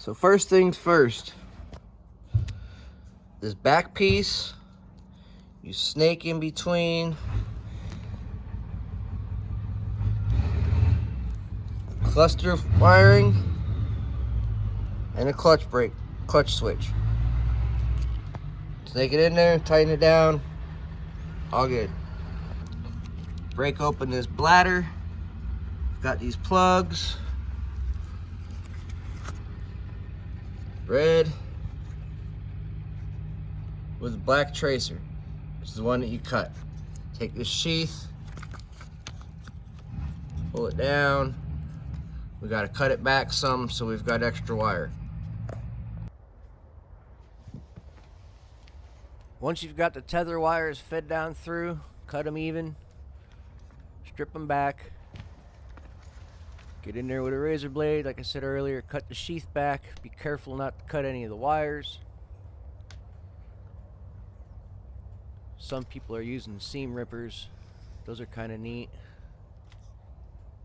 So first things first, this back piece, you snake in between cluster wiring and a clutch switch. Snake it in there, tighten it down, all good. Break open this bladder. Got these plugs, red with a black tracer. This is the one that you cut. Take this sheath, pull it down. We got to cut it back some so we've got extra wire. Once you've got the tether wires fed down through, cut them even, strip them back, get in there with a razor blade, like I said earlier, cut the sheath back. Be careful not to cut any of the wires. Some people are using seam rippers. Those are kind of neat.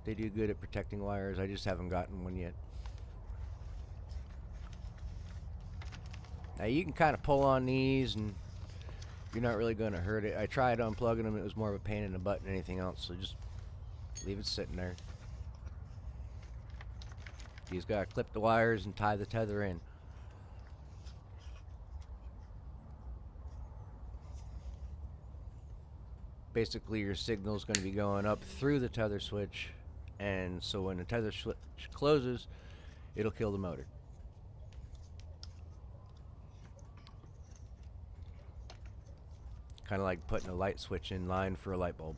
They do good at protecting wires. I just haven't gotten one yet. Now you can kind of pull on these and you're not really going to hurt it. I tried unplugging them. It was more of a pain in the butt than anything else. So just leave it sitting there. You just got to clip the wires and tie the tether in. Basically your signal is going to be going up through the tether switch, and so when the tether switch closes, it'll kill the motor. Kind of like putting a light switch in line for a light bulb.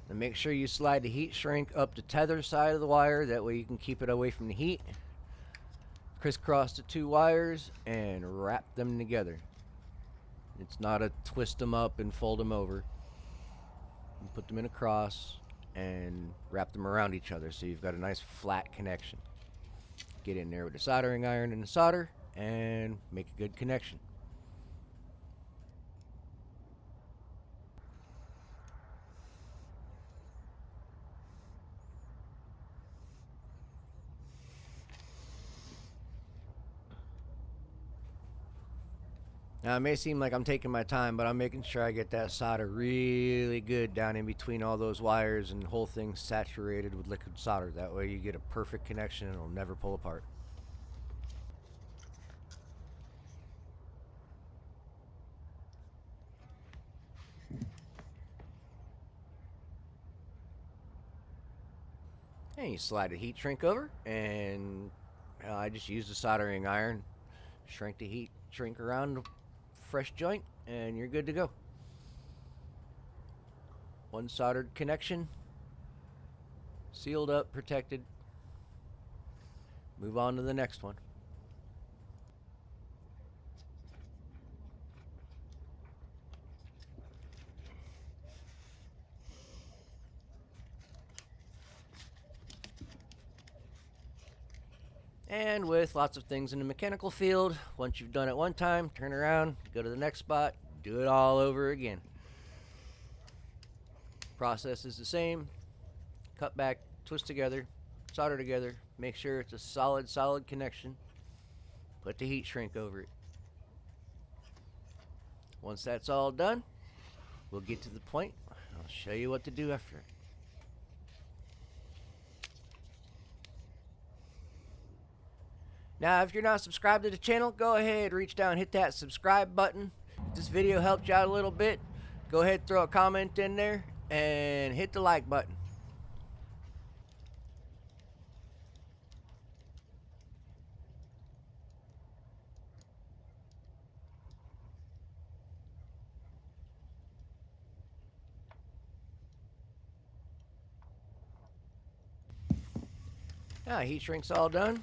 And make sure you slide the heat shrink up the tether side of the wire. That way you can keep it away from the heat. Crisscross the two wires and wrap them together. It's not a twist them up and fold them over. You put them in a cross and wrap them around each other so you've got a nice flat connection. Get in there with a soldering iron and the solder and make a good connection. Now, it may seem like I'm taking my time, but I'm making sure I get that solder really good down in between all those wires and the whole thing saturated with liquid solder. That way you get a perfect connection and it'll never pull apart. And you slide the heat shrink over, and I just use the soldering iron, shrink the heat shrink around the fresh joint, and you're good to go. One soldered connection, sealed up, protected. Move on to the next one. And with lots of things in the mechanical field, once you've done it one time, turn around, go to the next spot, do it all over again. Process is the same. Cut back, twist together, solder together, make sure it's a solid connection. Put the heat shrink over it. Once that's all done, we'll get to the point. I'll show you what to do after it. Now, if you're not subscribed to the channel, go ahead, reach down, hit that subscribe button. If this video helped you out a little bit, go ahead, throw a comment in there, and hit the like button. Now, heat shrink's all done.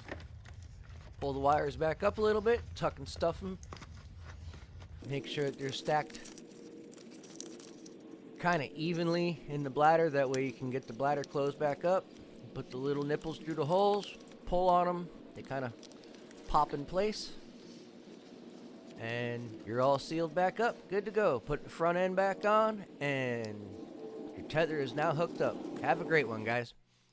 Pull the wires back up a little bit, tuck and stuff them. Make sure that they're stacked kind of evenly in the bladder. That way you can get the bladder closed back up. Put the little nipples through the holes, pull on them, they kind of pop in place, and you're all sealed back up, good to go. Put the front end back on, and your tether is now hooked up. Have a great one, guys.